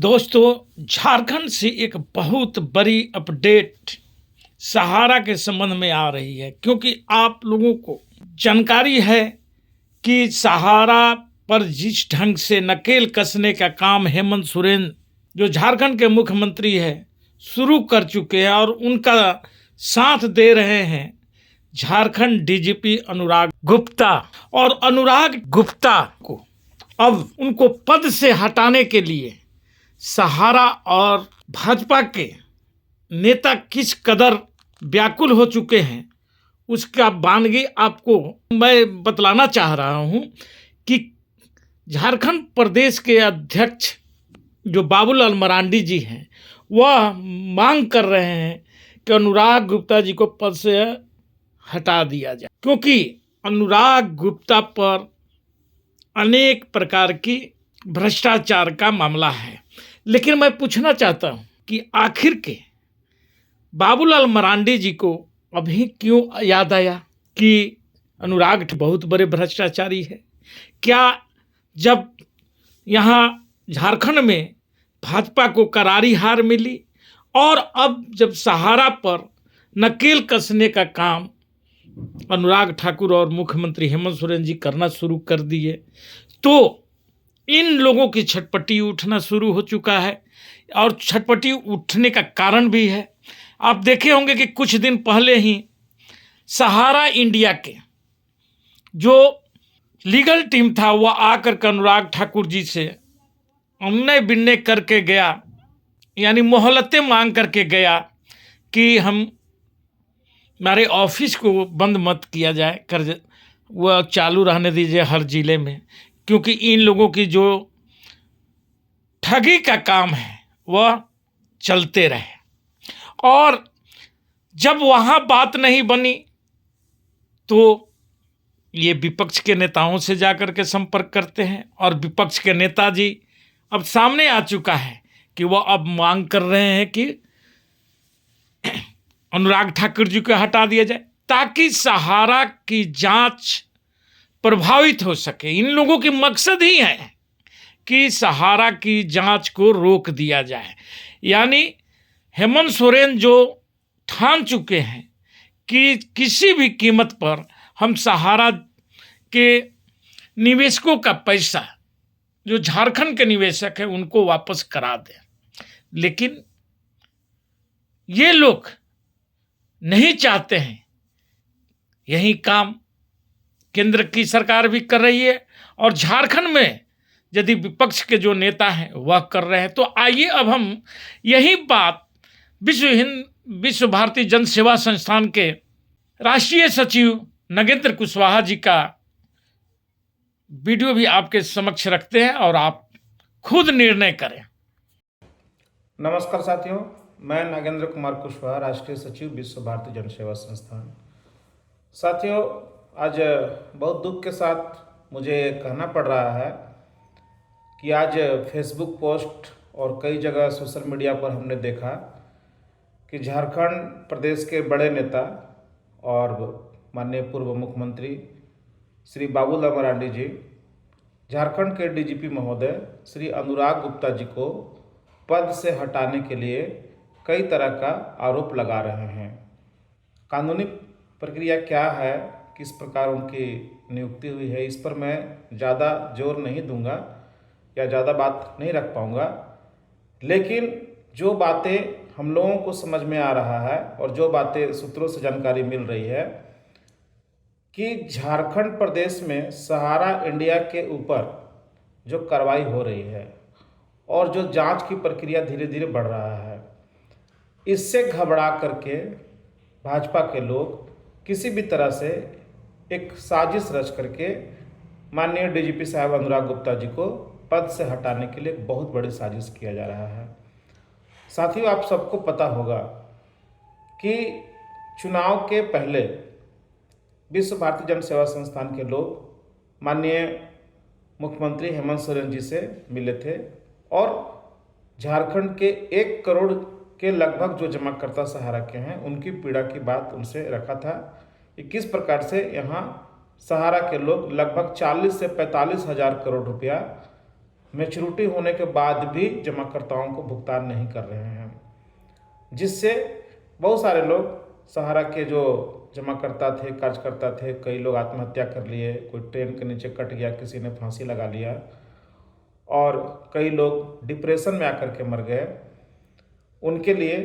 दोस्तों, झारखंड से एक बहुत बड़ी अपडेट सहारा के संबंध में आ रही है, क्योंकि आप लोगों को जानकारी है कि सहारा पर जिस ढंग से नकेल कसने का काम हेमंत सोरेन जो झारखंड के मुख्यमंत्री है शुरू कर चुके हैं और उनका साथ दे रहे हैं झारखंड डीजीपी अनुराग गुप्ता। और अनुराग गुप्ता को अब उनको पद से हटाने के लिए सहारा और भाजपा के नेता किस कदर व्याकुल हो चुके हैं उसका बानगी आपको मैं बतलाना चाह रहा हूं कि झारखंड प्रदेश के अध्यक्ष जो बाबूलाल मरांडी जी हैं वह मांग कर रहे हैं कि अनुराग गुप्ता जी को पद से हटा दिया जाए, क्योंकि अनुराग गुप्ता पर अनेक प्रकार की भ्रष्टाचार का मामला है। लेकिन मैं पूछना चाहता हूं कि आखिर के बाबूलाल मरांडी जी को अभी क्यों याद आया कि अनुराग बहुत बड़े भ्रष्टाचारी है? क्या जब यहाँ झारखंड में भाजपा को करारी हार मिली और अब जब सहारा पर नकेल कसने का काम अनुराग ठाकुर और मुख्यमंत्री हेमंत सोरेन जी करना शुरू कर दिए, तो इन लोगों की छटपटी उठना शुरू हो चुका है। और छटपटी उठने का कारण भी है, आप देखे होंगे कि कुछ दिन पहले ही सहारा इंडिया के जो लीगल टीम था वह आकर के अनुराग ठाकुर जी से अमने बिन्ने करके गया, यानी मोहलतें मांग करके गया कि हमारे ऑफिस को बंद मत किया जाए, कर वह चालू रहने दीजिए हर जिले में, क्योंकि इन लोगों की जो ठगी का काम है वह चलते रहे। और जब वहाँ बात नहीं बनी तो ये विपक्ष के नेताओं से जाकर के संपर्क करते हैं और विपक्ष के नेताजी अब सामने आ चुका है कि वह अब मांग कर रहे हैं कि अनुराग ठाकुर जी को हटा दिया जाए ताकि सहारा की जांच प्रभावित हो सके। इन लोगों की मकसद ही है कि सहारा की जांच को रोक दिया जाए। यानी हेमंत सोरेन जो ठान चुके हैं कि किसी भी कीमत पर हम सहारा के निवेशकों का पैसा जो झारखंड के निवेशक हैं उनको वापस करा दें। लेकिन ये लोग नहीं चाहते हैं। यही काम केंद्र की सरकार भी कर रही है और झारखंड में यदि विपक्ष के जो नेता हैं वह कर रहे हैं। तो आइए अब हम यही बात विश्व भारती जन सेवा संस्थान के राष्ट्रीय सचिव नगेंद्र कुशवाहा जी का वीडियो भी आपके समक्ष रखते हैं और आप खुद निर्णय करें। नमस्कार साथियों, मैं नागेंद्र कुमार कुशवाहा, राष्ट्रीय सचिव विश्व भारती जन सेवा संस्थान। साथियों, आज बहुत दुख के साथ मुझे कहना पड़ रहा है कि आज फेसबुक पोस्ट और कई जगह सोशल मीडिया पर हमने देखा कि झारखंड प्रदेश के बड़े नेता और माननीय पूर्व मुख्यमंत्री श्री बाबूलाल मरांडी जी झारखंड के डीजीपी महोदय श्री अनुराग गुप्ता जी को पद से हटाने के लिए कई तरह का आरोप लगा रहे हैं। कानूनी प्रक्रिया क्या है, किस प्रकार उनकी नियुक्ति हुई है, इस पर मैं ज़्यादा जोर नहीं दूंगा या ज़्यादा बात नहीं रख पाऊंगा। लेकिन जो बातें हम लोगों को समझ में आ रहा है और जो बातें सूत्रों से जानकारी मिल रही है कि झारखंड प्रदेश में सहारा इंडिया के ऊपर जो कार्रवाई हो रही है और जो जांच की प्रक्रिया धीरे धीरे बढ़ रहा है, इससे घबरा करके भाजपा के लोग किसी भी तरह से एक साजिश रच करके माननीय डीजीपी साहब अनुराग गुप्ता जी को पद से हटाने के लिए बहुत बड़ी साजिश किया जा रहा है। साथियों, आप सबको पता होगा कि चुनाव के पहले विश्व भारती जन सेवा संस्थान के लोग माननीय मुख्यमंत्री हेमंत सोरेन जी से मिले थे और झारखंड के 1 करोड़ के लगभग जो जमाकर्ता सहारा के हैं उनकी पीड़ा की बात उनसे रखा था कि किस प्रकार से यहाँ सहारा के लोग लगभग 40 से 45 हज़ार करोड़ रुपया मैच्योरिटी होने के बाद भी जमाकर्ताओं को भुगतान नहीं कर रहे हैं, जिससे बहुत सारे लोग सहारा के जो जमाकर्ता थे, कार्यकर्ता थे, कई लोग आत्महत्या कर लिए, कोई ट्रेन के नीचे कट गया, किसी ने फांसी लगा लिया और कई लोग डिप्रेशन में आकर के मर गए। उनके लिए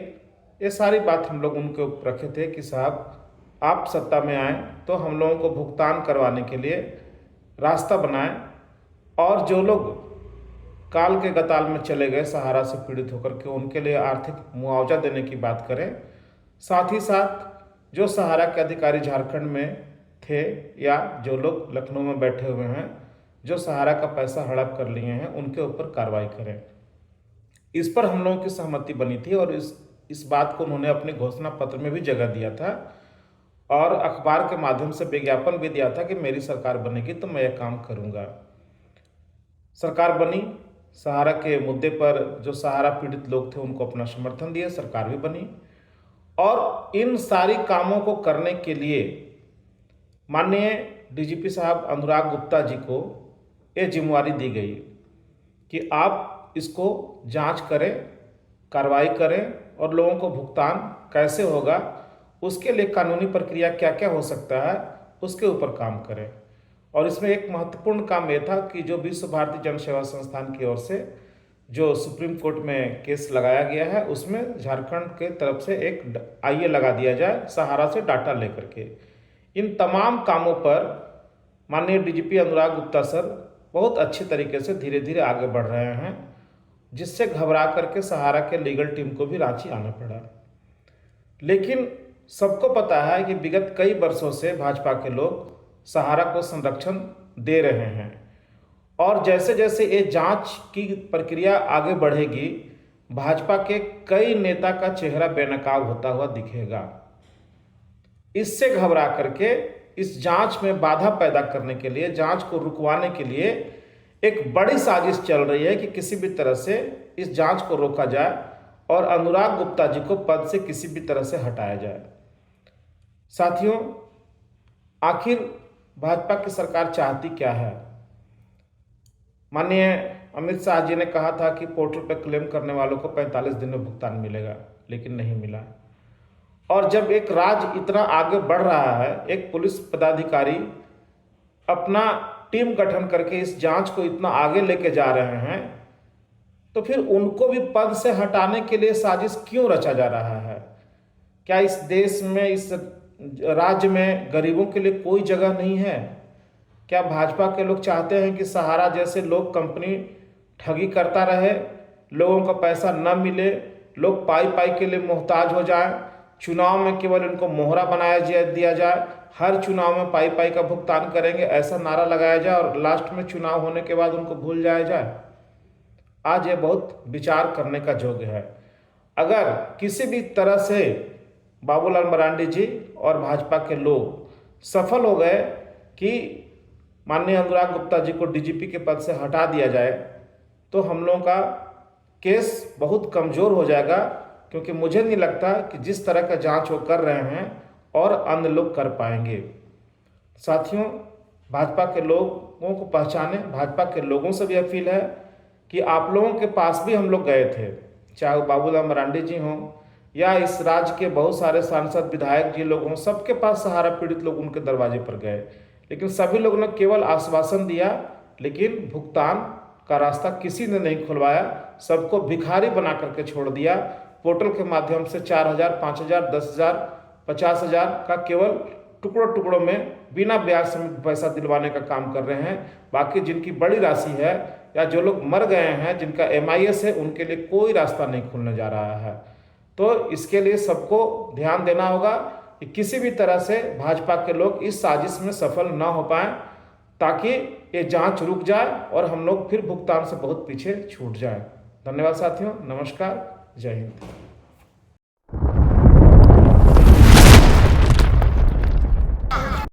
ये सारी बात हम लोग उनके ऊपर रखे थे कि साहब आप सत्ता में आए तो हम लोगों को भुगतान करवाने के लिए रास्ता बनाएं, और जो लोग काल के गताल में चले गए सहारा से पीड़ित होकर के, उनके लिए आर्थिक मुआवजा देने की बात करें। साथ ही साथ जो सहारा के अधिकारी झारखंड में थे या जो लोग लखनऊ में बैठे हुए हैं, जो सहारा का पैसा हड़प कर लिए हैं, उनके ऊपर कार्रवाई करें। इस पर हम लोगों की सहमति बनी थी और इस बात को उन्होंने अपने घोषणा पत्र में भी जगह दिया था और अखबार के माध्यम से विज्ञापन भी दिया था कि मेरी सरकार बनेगी तो मैं यह काम करूंगा। सरकार बनी, सहारा के मुद्दे पर जो सहारा पीड़ित लोग थे उनको अपना समर्थन दिया, सरकार भी बनी। और इन सारी कामों को करने के लिए माननीय डीजीपी साहब अनुराग गुप्ता जी को ये जिम्मेवारी दी गई कि आप इसको जांच करें, कार्रवाई करें और लोगों को भुगतान कैसे होगा, उसके लिए कानूनी प्रक्रिया क्या क्या हो सकता है, उसके ऊपर काम करें। और इसमें एक महत्वपूर्ण काम यह था कि जो विश्व भारती जन सेवा संस्थान की ओर से जो सुप्रीम कोर्ट में केस लगाया गया है, उसमें झारखंड के तरफ से एक आईए लगा दिया जाए सहारा से डाटा लेकर के। इन तमाम कामों पर माननीय डीजीपी अनुराग गुप्ता सर बहुत अच्छे तरीके से धीरे धीरे आगे बढ़ रहे हैं, जिससे घबरा करके सहारा के लीगल टीम को भी रांची आना पड़ा। लेकिन सबको पता है कि विगत कई वर्षों से भाजपा के लोग सहारा को संरक्षण दे रहे हैं और जैसे जैसे ये जांच की प्रक्रिया आगे बढ़ेगी, भाजपा के कई नेता का चेहरा बेनकाब होता हुआ दिखेगा। इससे घबरा करके इस जांच में बाधा पैदा करने के लिए, जांच को रुकवाने के लिए एक बड़ी साजिश चल रही है कि किसी भी तरह से इस जांच को रोका जाए और अनुराग गुप्ता जी को पद से किसी भी तरह से हटाया जाए। साथियों, आखिर भाजपा की सरकार चाहती क्या है? माननीय अमित शाह जी ने कहा था कि पोर्टल पर क्लेम करने वालों को 45 दिन में भुगतान मिलेगा, लेकिन नहीं मिला। और जब एक राज्य इतना आगे बढ़ रहा है, एक पुलिस पदाधिकारी अपना टीम गठन करके इस जांच को इतना आगे लेके जा रहे हैं, तो फिर उनको भी पद से हटाने के लिए साजिश क्यों रचा जा रहा है? क्या इस देश में, इस राज्य में गरीबों के लिए कोई जगह नहीं है? क्या भाजपा के लोग चाहते हैं कि सहारा जैसे लोग कंपनी ठगी करता रहे, लोगों का पैसा न मिले, लोग पाई पाई के लिए मोहताज हो जाएं, चुनाव में केवल इनको मोहरा बनाया दिया जाए, हर चुनाव में पाई पाई का भुगतान करेंगे ऐसा नारा लगाया जाए और लास्ट में चुनाव होने के बाद उनको भूल जाया जाए? आज ये बहुत विचार करने का योग्य है। अगर किसी भी तरह से बाबूलाल मरांडी जी और भाजपा के लोग सफल हो गए कि माननीय अनुराग गुप्ता जी को डीजीपी के पद से हटा दिया जाए, तो हम लोगों का केस बहुत कमज़ोर हो जाएगा, क्योंकि मुझे नहीं लगता कि जिस तरह का जांच वो कर रहे हैं और अन्य लोग कर पाएंगे। साथियों, भाजपा के लोगों को पहचाने, भाजपा के लोगों से भी अपील है कि आप लोगों के पास भी हम लोग गए थे, चाहे बाबूलाल मरांडी जी हों या इस राज्य के बहुत सारे सांसद विधायक जी लोग हों, सबके पास सहारा पीड़ित लोग उनके दरवाजे पर गए, लेकिन सभी लोगों ने केवल आश्वासन दिया, लेकिन भुगतान का रास्ता किसी ने नहीं खुलवाया। सबको भिखारी बना करके छोड़ दिया। पोर्टल के माध्यम से 4,000, 5,000, 10,000, 50,000 का केवल टुकड़ों टुकड़ों में बिना ब्याज समेत पैसा दिलवाने का काम कर रहे हैं। बाकी जिनकी बड़ी राशि है या जो लोग मर गए हैं, जिनका MIS है, उनके लिए कोई रास्ता नहीं खुलने जा रहा है। तो इसके लिए सबको ध्यान देना होगा कि किसी भी तरह से भाजपा के लोग इस साजिश में सफल ना हो पाएं, ताकि ये जांच रुक जाए और हम लोग फिर भुगतान से बहुत पीछे छूट जाएं। धन्यवाद साथियों, नमस्कार, जय हिंद।